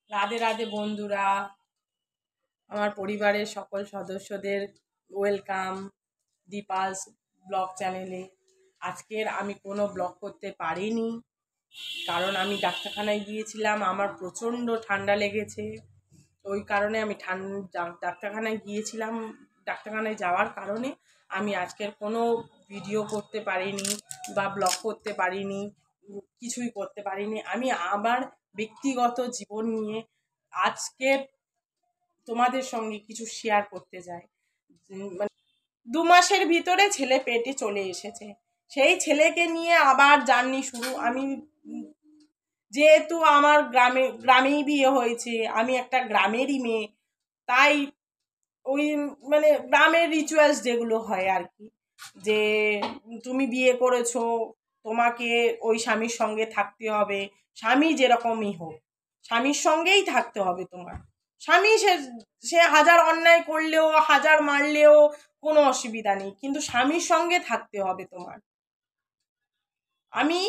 রাধে রাধে বন্ধুরা, আমার পরিবারের সকল সদস্যদের ওয়েলকাম দীপালস ব্লগ চ্যানেলে। আজকের আমি কোনো ব্লগ করতে পারিনি, কারণ আমি ডাক্তারখানায় গিয়েছিলাম। আমার প্রচণ্ড ঠান্ডা লেগেছে, ওই কারণে আমি ডাক্তারখানায় গিয়েছিলাম। ডাক্তারখানায় যাওয়ার কারণে আমি আজকের কোনো ভিডিও করতে পারিনি বা ব্লগ করতে পারিনি, কিছুই করতে পারিনি। আমি আমার ব্যক্তিগত জীবন নিয়ে আজকের তোমাদের সঙ্গে কিছু শেয়ার করতে চাই। মানে 2 মাসের ভিতরে ছেলে পেটে চলে এসেছে, সেই ছেলেকে নিয়ে আবার জার্নি শুরু। আমি যেহেতু আমার গ্রামেই বিয়ে হয়েছে, আমি একটা গ্রামেরই মেয়ে, তাই ওই গ্রামের রিচুয়ালস যেগুলো হয় আর কি, যে তুমি বিয়ে করেছো, তোমাকে ওই স্বামীর সঙ্গে থাকতে হবে। স্বামী যেরকমই হোক, স্বামীর সঙ্গেই থাকতে হবে তোমার। স্বামী সে সে হাজার অন্যায় করলেও, হাজার মারলেও কোনো অসুবিধা নেই, কিন্তু স্বামীর সঙ্গে থাকতে হবে তোমার। আমি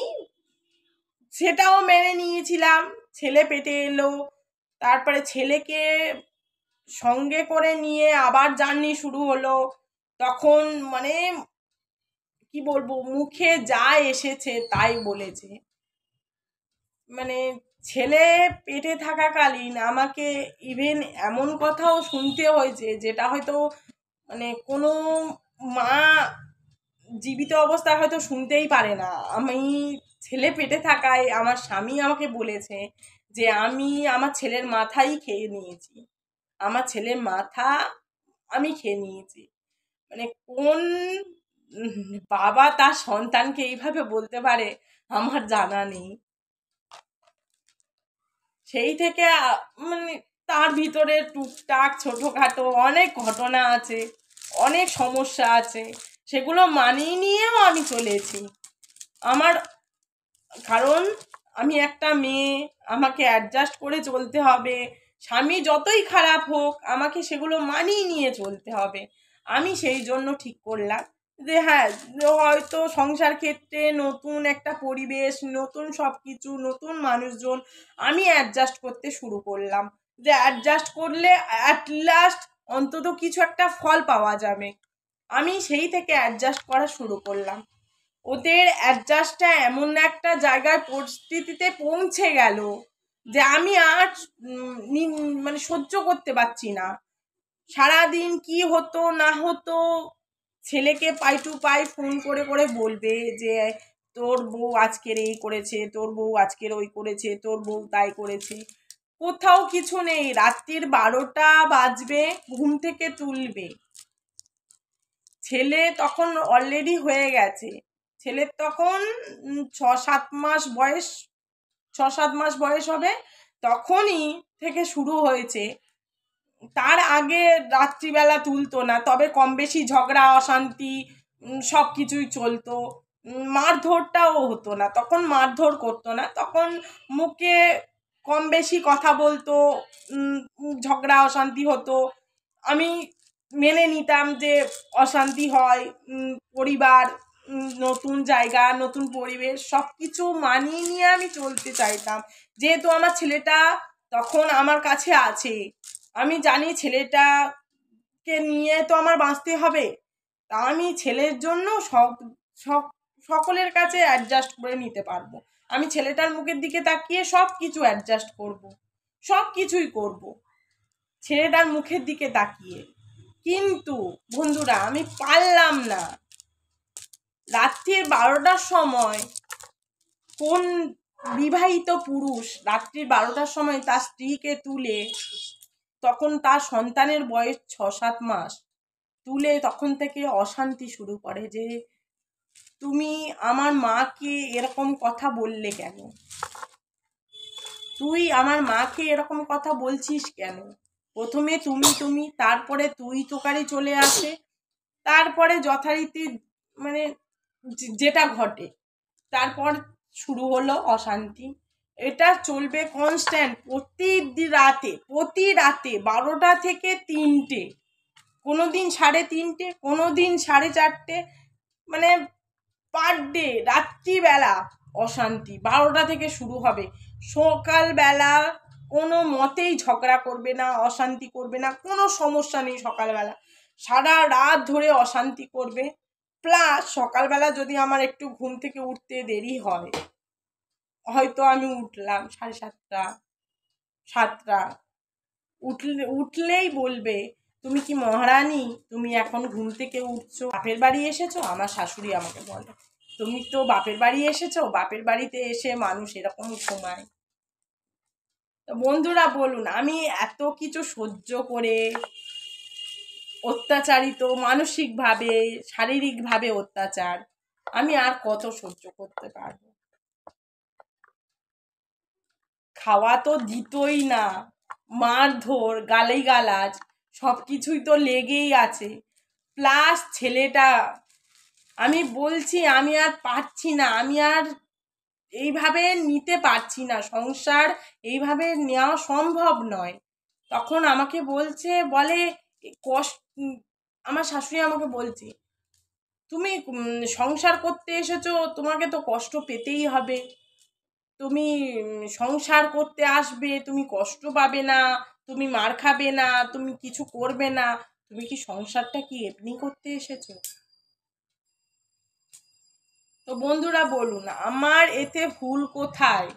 সেটাও মেনে নিয়েছিলাম। ছেলে পেটে এলো, তারপরে ছেলেকে সঙ্গে করে নিয়ে আবার জার্নি শুরু হলো। তখন কি বলবো, মুখে যা এসেছে তাই বলেছে। ছেলে পেটে থাকাকালীন আমাকে ইভেন এমন কথাও শুনতে হয়েছে, যেটা হয়তো কোনো মা জীবিত অবস্থায় হয়তো শুনতেই পারে না। আমি ছেলে পেটে থাকায় আমার স্বামী আমাকে বলেছে যে আমি আমার ছেলের মাথাই খেয়ে নিয়েছি, আমার ছেলের মাথা আমি খেয়ে নিয়েছি। কোন বাবা তার সন্তানকে এইভাবে বলতে পারে আমার জানা নেই। সেই থেকে তার ভিতরে টুকটাক ছোটখাটো অনেক ঘটনা আছে, অনেক সমস্যা আছে, সেগুলো মানিয়ে নিয়েও আমি চলেছি। কারণ আমি একটা মেয়ে, আমাকে অ্যাডজাস্ট করে চলতে হবে। স্বামী যতই খারাপ হোক, আমাকে সেগুলো মানিয়ে নিয়ে চলতে হবে। আমি সেই জন্য ঠিক করলাম যে হ্যাঁ, হয়তো সংসার ক্ষেত্রে নতুন একটা পরিবেশ, নতুন সব কিছু, নতুন মানুষজন, আমি অ্যাডজাস্ট করতে শুরু করলাম। যে অ্যাডজাস্ট করলে অ্যাট লাস্ট অন্তত কিছু একটা ফল পাওয়া যাবে। আমি সেই থেকে অ্যাডজাস্ট করা শুরু করলাম। ওদের অ্যাডজাস্টটা এমন একটা জায়গায় পরিস্থিতিতে পৌঁছে গেল যে আমি আর সহ্য করতে পারছি না। সারাদিন কি হতো না হতো, ছেলেকে পাই টু পাই ফোন করে করে বলবে যে তোর বউ আজকের এই করেছে, তোর বউ আজকের ওই করেছে, তোর বউ তাই করেছে। কোথাও কিছু নেই, রাত্রির 12টা বাজবে, ঘুম থেকে তুলবে। ছেলে তখন অলরেডি হয়ে গেছে, ছেলের তখন 6-7 মাস বয়স, 6-7 মাস বয়স হবে, তখনই থেকে শুরু হয়েছে। তার আগে রাত্রিবেলা তুলতো না, তবে কম বেশি ঝগড়া অশান্তি সব কিছুই চলতো। মারধরটাও হতো না, তখন মারধর করতো না, তখন মুখে কম বেশি কথা বলতো, ঝগড়া অশান্তি হতো। আমি মেনে নিতাম যে অশান্তি হয়, পরিবার, নতুন জায়গা, নতুন পরিবেশ, সব কিছু মানিয়ে নিয়ে আমি চলতে চাইতাম। যেহেতু আমার ছেলেটা তখন আমার কাছে আছে, আমি জানি ছেলেটাকে নিয়ে তো আমার বাঁচতে হবে, তা আমি ছেলের জন্য সকলের কাছে অ্যাডজাস্ট করে নিতে পারবো। আমি ছেলেটার মুখের দিকে তাকিয়ে সব কিছু অ্যাডজাস্ট করব, সব কিছুই করব ছেলেটার মুখের দিকে তাকিয়ে। কিন্তু বন্ধুরা, আমি পারলাম না। রাত্রির 12টার সময় কোন বিবাহিত পুরুষ রাত্রির 12টার সময় তার স্ত্রীকে তুলে, তখন তার সন্তানের বয়স 6-7 মাস, তুলে তখন থেকে অশান্তি শুরু করে যে তুমি আমার মাকে এরকম কথা বললে কেন, তুই আমার মাকে এরকম কথা বলছিস কেন। প্রথমে তুমি, তারপরে তুই তোকারি চলে আসে, তারপরে যথারীতি যেটা ঘটে, তারপর শুরু হলো অশান্তি। এটা চলবে কনস্ট্যান্ট, প্রতি রাতে 12টা থেকে 3টে, কোনোদিন 3:30, কোনোদিন 4:30, পার ডে রাত্রিবেলা অশান্তি 12টা থেকে শুরু হবে। সকালবেলা কোনো মতেই ঝগড়া করবে না, অশান্তি করবে না, কোনো সমস্যা নেই। সকালবেলা সারা রাত ধরে অশান্তি করবে। প্লাস সকালবেলা যদি আমার একটু ঘুম থেকে উঠতে দেরি হয়, হয়তো আমি উঠলাম 7:30 7টা, উঠলেই বলবে, তুমি কি মহারানী, তুমি এখন ঘুম থেকে উঠছো, বাপের বাড়ি এসেছো? আমার শাশুড়ি আমাকে বলে, তুমি তো বাপের বাড়ি এসেছো, বাপের বাড়িতে এসে মানুষ এরকম ঘুমায়। তো বন্ধুরা বলুন, আমি এত কিছু সহ্য করে, অত্যাচারিত, মানসিকভাবে শারীরিকভাবে অত্যাচার, আমি আর কত সহ্য করতে পারবো? খাওয়া তো দিতই না, মারধর, গালিগালাজ সব কিছুই তো লেগেই আছে। প্লাস ছেলেটা, আমি বলছি আমি আর পারছি না, আমি আর এইভাবে নিতে পারছি না, সংসার এইভাবে নেওয়া সম্ভব নয়। তখন আমাকে বলে কষ্ট, আমার শাশুড়ি আমাকে বলছে, তুমি সংসার করতে এসেছো, তোমাকে তো কষ্ট পেতেই হবে, তুমি সংসার করতে আসবে, তুমি কষ্ট পাবে না, তুমি মার খাবে না, তুমি কিছু করবে না, তুমি কি সংসারটা কি এমনি করতে এসেছো? তো বন্ধুরা বলুন, আমার এতে ভুল কোথায়?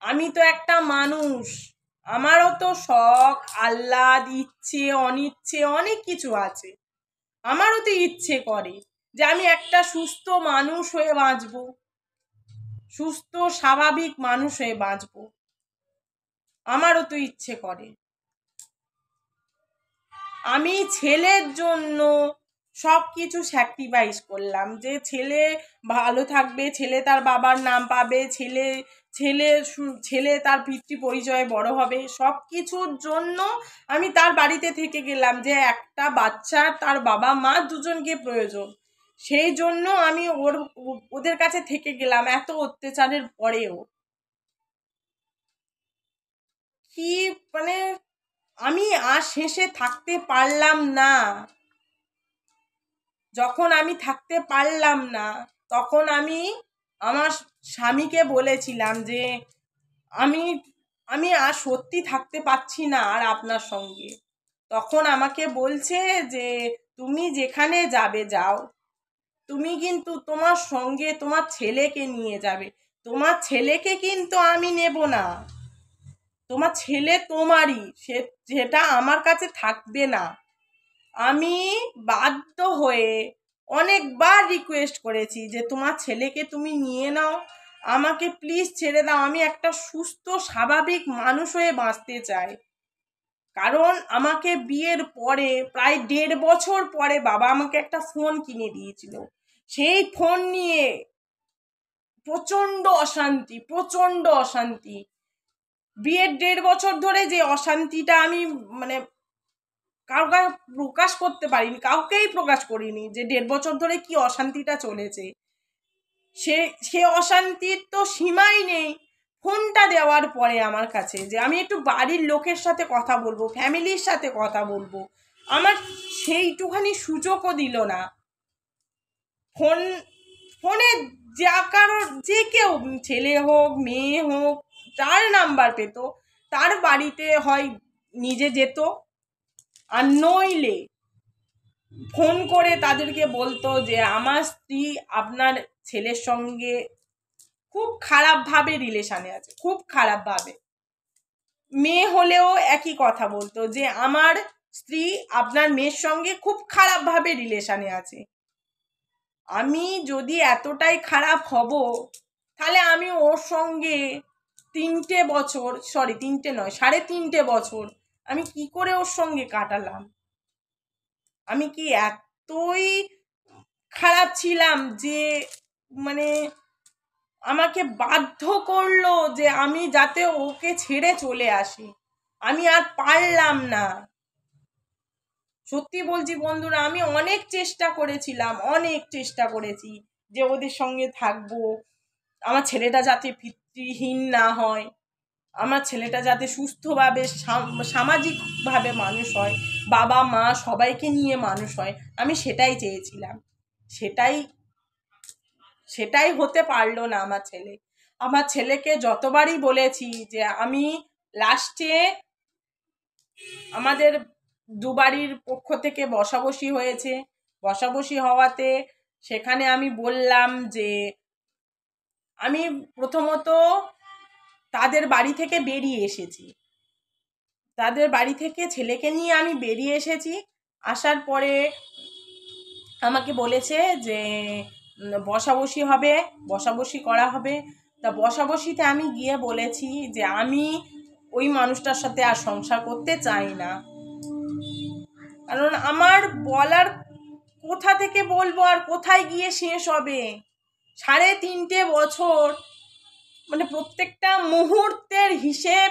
আমি তো একটা মানুষ, আমারও তো শখ, আহ্লাদ, ইচ্ছে, অনিচ্ছে অনেক কিছু আছে। আমারও তো ইচ্ছে করে যে আমি একটা সুস্থ মানুষ হয়ে বাঁচবো, সুস্থ স্বাভাবিক মানুষ হয়ে বাঁচবো, আমারও তো ইচ্ছে করে। আমি ছেলের জন্য সব কিছু স্যাক্রিফাইস করলাম, যে ছেলে ভালো থাকবে, ছেলে তার বাবার নাম পাবে, ছেলে ছেলে ছেলে তার পিতৃ পরিচয়ে বড় হবে, সব কিছুর জন্য আমি তার বাড়িতে থেকে গেলাম, যে একটা বাচ্চার তার বাবা মা দুজনকে প্রয়োজন, সেই জন্য আমি ওদের কাছে থেকে গেলাম এত অত্যাচারের পরেও। কি মানে, আমি আর শেষে থাকতে পারলাম না। যখন আমি থাকতে পারলাম না, তখন আমি আমার স্বামীকে বলেছিলাম যে আমি আমি আর সত্যি থাকতে পারছি না আর আপনার সঙ্গে। তখন আমাকে বলছে যে তুমি যেখানে যাবে যাও, তুমি কিন্তু তোমার সঙ্গে তোমার ছেলেকে নিয়ে যাবে, তোমার ছেলেকে কিন্তু আমি নেব না, তোমার ছেলে তোমারই, যেটা আমার কাছে থাকবে না। আমি বাধ্য হয়ে অনেকবার রিকোয়েস্ট করেছি যে তোমার ছেলেকে তুমি নিয়ে নাও, আমাকে প্লিজ ছেড়ে দাও, আমি একটা সুস্থ স্বাভাবিক মানুষ হয়ে বাঁচতে চাই। কারণ আমাকে বিয়ের পরে প্রায় 1.5 বছর পরে বাবা আমাকে একটা ফোন কিনে দিয়েছিল। সেই ফোন নিয়ে প্রচণ্ড অশান্তি, প্রচণ্ড অশান্তি। বিয়ের 1.5 বছর ধরে যে অশান্তিটা আমি মানে কাউকে প্রকাশ করতে পারিনি, কাউকেই প্রকাশ করিনি যে 1.5 বছর ধরে কি অশান্তিটা চলেছে, সে অশান্তির তো সীমাই নেই। ফোনটা দেওয়ার পরে আমার কাছে যে আমি একটু বাড়ির লোকের সাথে কথা বলবো, ফ্যামিলির সাথে কথা বলবো, আমার সেইটুখানি সুযোগও দিল না। ফোনে যা কারোর, যে কেউ, ছেলে হোক মেয়ে হোক, যার নাম্বার পেত তার বাড়িতে হয় নিজে যেত, আর নইলে ফোন করে তাদেরকে বলতো যে আমার স্ত্রী আপনার ছেলের সঙ্গে খুব খারাপভাবে রিলেশনে আছে, খুব খারাপভাবে। মেয়ে হলেও একই কথা বলতো যে আমার স্ত্রী আপনার মেয়ের সঙ্গে খুব খারাপভাবে রিলেশনে আছে। আমি যদি এতটাই খারাপ হব, তাহলে আমি ওর সঙ্গে 3টে বছর, সরি 3টে নয়, 3.5 বছর আমি কি করে ওর সঙ্গে কাটালাম? আমি কি এতই খারাপ ছিলাম যে মানে আমাকে বাধ্য করলো যে আমি যাতে ওকে ছেড়ে চলে আসি? আমি আর পারলাম না। সত্যি বলছি বন্ধুরা, আমি অনেক চেষ্টা করেছিলাম, অনেক চেষ্টা করেছি যে ওদের সঙ্গে থাকবো, আমার ছেলেটা যাতে পিতৃহীন না হয়, আমার ছেলেটা যাতে সুস্থভাবে সামাজিকভাবে মানুষ হয়, বাবা মা সবাইকে নিয়ে মানুষ হয়, আমি সেটাই চেয়েছিলাম। সেটাই সেটাই হতে পারলো না। আমার ছেলেকে যতবারই বলেছি যে আমি লাস্টে আমাদের দুবাড়ির পক্ষ থেকে বসাবসি হয়েছে। বসাবসি হওয়াতে সেখানে আমি বললাম যে আমি প্রথমত তাদের বাড়ি থেকে বেরিয়ে এসেছি, তাদের বাড়ি থেকে ছেলেকে নিয়ে আমি বেরিয়ে এসেছি। আসার পরে আমাকে বলেছে যে বসাবসি হবে, বসাবসি করা হবে। তা বসাবসিতে আমি গিয়ে বলেছি যে আমি ওই মানুষটার সাথে আর সংসার করতে চাই না। কারণ আমার বলার কোথা থেকে বলবো আর কোথায় গিয়ে শেষ হবে? 3.5 বছর, মানে প্রত্যেকটা মুহূর্তের হিসেব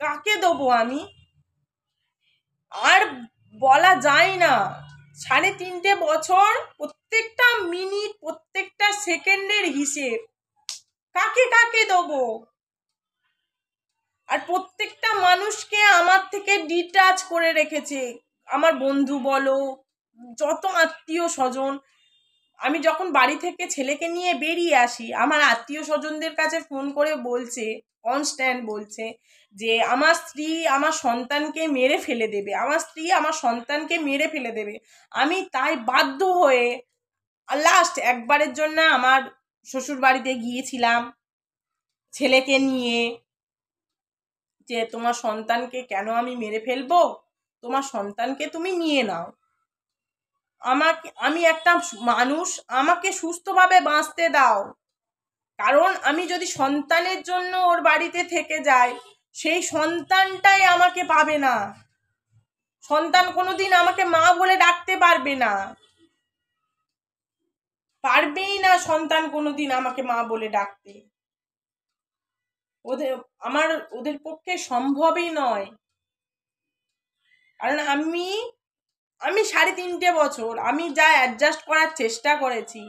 কাকে দেবো আমি? আর বলা যায় না। 3.5 বছর প্রত্যেকটা মিনিট, প্রত্যেকটা সেকেন্ডের হিসেব কাকে কাকে দেবো? আর প্রত্যেকটা মানুষকে আমার থেকে ডিটাচ করে রেখেছে। আমার বন্ধু বলো, যত আত্মীয় স্বজন। আমি যখন বাড়ি থেকে ছেলেকে নিয়ে বেরিয়ে আসি, আমার আত্মীয় স্বজনদের কাছে ফোন করে বলছে, কনস্ট্যান্ট বলছে যে আমার স্ত্রী আমার সন্তানকে মেরে ফেলে দেবে, আমার স্ত্রী আমার সন্তানকে মেরে ফেলে দেবে। আমি তাই বাধ্য হয়ে লাস্ট একবারের জন্য আমার শ্বশুর বাড়িতে গিয়েছিলাম ছেলেকে নিয়ে, যে তোমার সন্তানকে কেন আমি মেরে ফেলবো, তোমার সন্তানকে তুমি নিয়ে নাও। আমি একটা মানুষ, আমাকে সুস্থভাবে বাঁচতে দাও। কারণ আমি যদি সন্তানের জন্য ওর বাড়িতে থেকে যাই, সেই সন্তানটাই আমাকে পাবে না। সন্তান কোনোদিন আমাকে মা বলে ডাকতে পারবে না, পারবেই না সন্তান কোনোদিন আমাকে মা বলে ডাকতে। ওদের পক্ষে সম্ভবই নয়। কারণ আমি 3.5 বছর আমি যা অ্যাডজাস্ট করার চেষ্টা করেছি,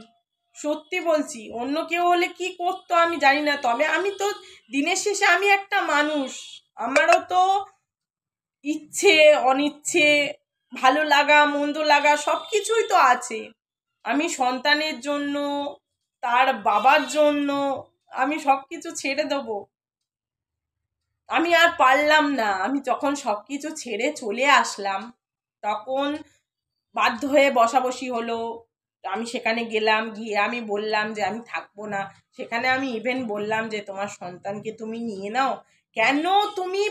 সত্যি বলছি, অন্য কেউ হলে কি করতো আমি জানি না। তবে আমি তো দিনের শেষে আমি একটা মানুষ, আমারও তো ইচ্ছে অনিচ্ছে, ভালো লাগা মন্দ লাগা সব কিছুই তো আছে। আমি সন্তানের জন্য, তার বাবার জন্য আমি সব কিছু ছেড়ে দেবো? আমি আর পারলাম না। আমি যখন সব কিছু ছেড়ে চলে আসলাম, তখন বাধ্য হয়ে বসাবসি হলো। আমি সেখানে গেলাম, গিয়ে আমি বললাম যে আমি থাকবো না। সেখানে আমি ইভেন বললাম যে তোমার সন্তানকে তুমি নিয়ে নাও। কেন তুমি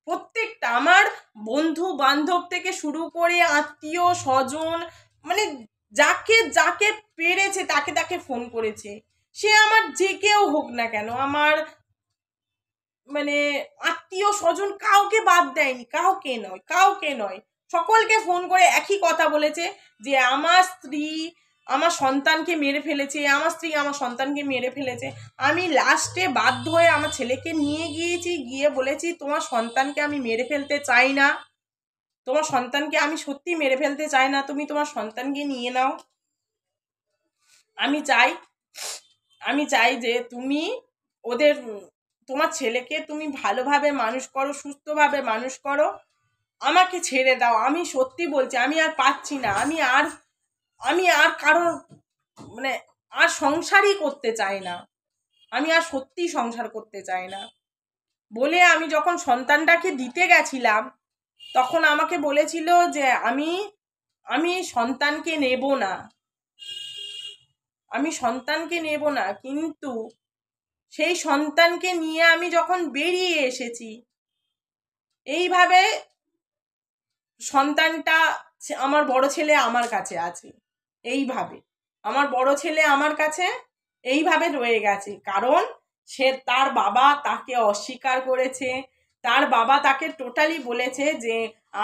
প্রত্যেকটা আমার বন্ধু বান্ধব থেকে শুরু করে আত্মীয় স্বজন, মানে যাকে যাকে পেরেছে তাকে তাকে ফোন করেছে। সে আমার যে কেউ হোক না কেন, আমার মানে আত্মীয় স্বজন কাউকে বাদ দেয়নি, কাউকে নয়, সকলকে ফোন করে একই কথা বলেছে যে আমার স্ত্রী আমার সন্তানকে মেরে ফেলেছে, আমার স্ত্রী আমার সন্তানকে মেরে ফেলেছে। আমি লাস্টে বাধ্য হয়ে আমার ছেলেকে নিয়ে গিয়েছি, গিয়ে বলেছি তোমার সন্তানকে আমি মেরে ফেলতে চাই না, তোমার সন্তানকে আমি সত্যি মেরে ফেলতে চাই না, তুমি তোমার সন্তানকে নিয়ে নাও। আমি চাই যে তুমি ওদের তোমার ছেলেকে তুমি ভালোভাবে মানুষ করো, সুস্থভাবে মানুষ করো, আমাকে ছেড়ে দাও। আমি সত্যি বলছি, আমি আর পাচ্ছি না। আমি আর কারোর মানে আর সংসারই করতে চাই না। আমি আর সত্যি সংসার করতে চাই না বলে আমি যখন সন্তানটাকে দিতে গেছিলাম, তখন আমাকে বলেছিল যে আমি সন্তানকে নেব না, আমি সন্তানকে নেব না। কিন্তু সেই সন্তানকে নিয়ে আমি যখন বেরিয়ে এসেছি, এইভাবে সন্তানটা, আমার বড় ছেলে আমার কাছে আছে, এইভাবে আমার বড় ছেলে আমার কাছে এইভাবে রয়ে গেছে। কারণ তার বাবা তাকে অস্বীকার করেছে, তার বাবা তাকে টোটালি বলেছে যে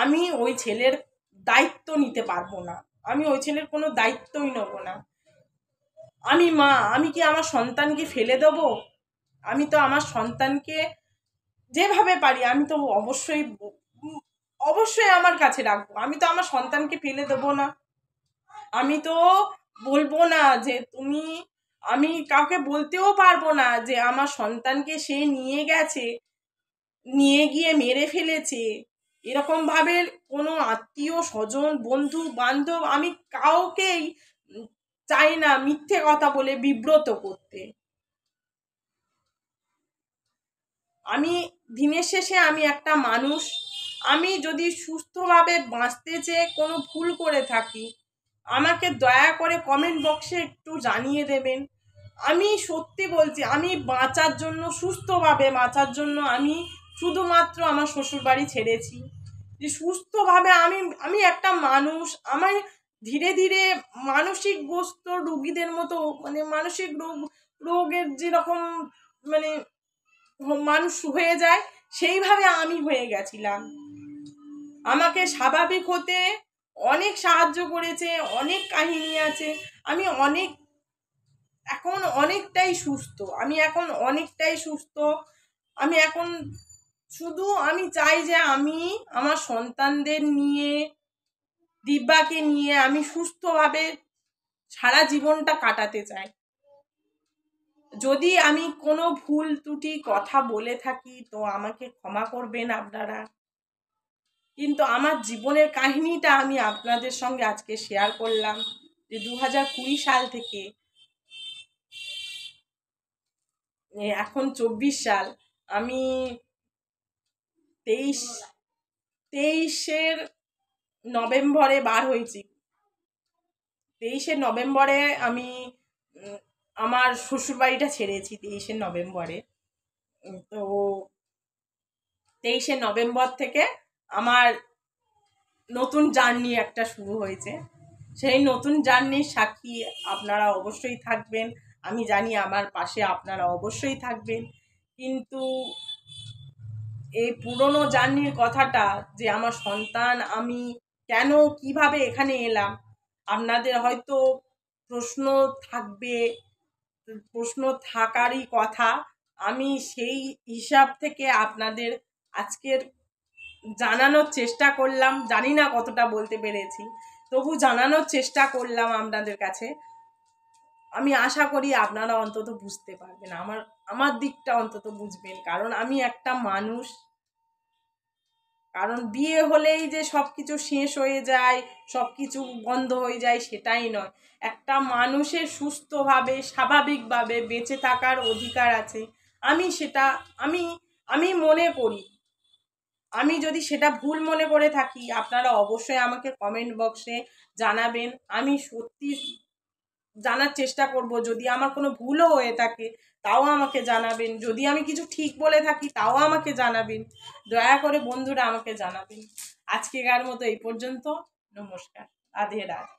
আমি ওই ছেলের দায়িত্ব নিতে পারবো না, আমি ওই ছেলের কোনো দায়িত্বই নেব না। আমি মা, আমি কি আমার সন্তানকে ফেলে দেবো? আমি তো আমার সন্তানকে যেভাবে পারি আমি তো অবশ্যই আমার কাছে রাখবো। আমি তো আমার সন্তানকে ফেলে দেবো না। আমি তো বলবো না যে তুমি, আমি কাউকে বলতেও পারবো না যে আমার সন্তানকে সে নিয়ে গেছে, নিয়ে গিয়ে মেরে ফেলেছে। এরকম ভাবে কোনো আত্মীয় স্বজন বন্ধু বান্ধব আমি কাউকেই চাই না মিথ্যে কথা বলে বিব্রত করতে। আমি দিনের শেষে আমি একটা মানুষ। আমি যদি সুস্থভাবে বাঁচতে চেয়ে কোনো ভুল করে থাকি, আমাকে দয়া করে কমেন্ট বক্সে একটু জানিয়ে দেবেন। আমি সত্যি বলছি, আমি বাঁচার জন্য, সুস্থভাবে বাঁচার জন্য আমি শুধুমাত্র আমার শ্বশুরবাড়ি ছেড়েছি। যে সুস্থভাবে আমি আমি একটা মানুষ। আমার ধীরে ধীরে মানসিকগ্রস্ত রোগীদের মতো, মানে মানসিক রোগের যেরকম মানে মানুষ হয়ে যায়, সেইভাবে আমি হয়ে গেছিলাম। আমাকে স্বাভাবিক হতে অনেক সাহায্য করেছে, অনেক কাহিনী আছে। আমি এখন অনেকটাই সুস্থ। আমি এখন অনেকটাই সুস্থ। আমি এখন শুধু আমি চাই যে আমি আমার সন্তানদের নিয়ে, দিব্যাকে নিয়ে আমি সুস্থভাবে সারা জীবনটা কাটাতে চাই। যদি আমি কোনো ভুল ত্রুটি কথা বলে থাকি তো আমাকে ক্ষমা করবেন আপনারা। কিন্তু আমার জীবনের কাহিনীটা আমি আপনাদের সঙ্গে আজকে শেয়ার করলাম, যে 2020 সাল থেকে এখন 24 সাল। আমি 23 নভেম্বরে বার হয়েছি। 23 নভেম্বরে আমি আমার শ্বশুরবাড়িটা ছেড়েছি। 23 নভেম্বরে। তো 23 নভেম্বর থেকে আমার নতুন জার্নি একটা শুরু হয়েছে। সেই নতুন জার্নির সাক্ষী আপনারা অবশ্যই থাকবেন। আমি জানি আমার পাশে আপনারা অবশ্যই থাকবেন। কিন্তু এই পুরনো জার্নির কথাটা, যে আমার সন্তান, আমি কেন কিভাবে এখানে এলাম, আপনাদের হয়তো প্রশ্ন থাকবে, প্রশ্ন থাকারই কথা। আমি সেই হিসাব থেকে আপনাদের আজকের জানানোর চেষ্টা করলাম। জানি না কতটা বলতে পেরেছি, তবু জানানোর চেষ্টা করলাম আপনাদের কাছে। আমি আশা করি আপনারা অন্তত বুঝতে পারবেন, আমার দিকটা অন্তত বুঝবেন। কারণ আমি একটা মানুষ। কারণ বিয়ে হলেই যে সব কিছু শেষ হয়ে যায়, সব কিছু বন্ধ হয়ে যায়, সেটাই নয়। একটা মানুষের সুস্থভাবে, স্বাভাবিকভাবে বেঁচে থাকার অধিকার আছে। আমি সেটা আমি আমি মনে করি। আমি যদি সেটা ভুল মনে করে থাকি, আপনারা অবশ্যই আমাকে কমেন্ট বক্সে জানাবেন। আমি সত্যি জানার চেষ্টা করব। যদি আমার কোনো ভুলও হয়ে থাকে তাও আমাকে জানাবেন। যদি আমি কিছু ঠিক বলে থাকি তাও আমাকে জানাবেন। দয়া করে বন্ধুরা আমাকে জানাবেন। আজকেকার মতো এই পর্যন্ত। নমস্কার। রাধে রাধে।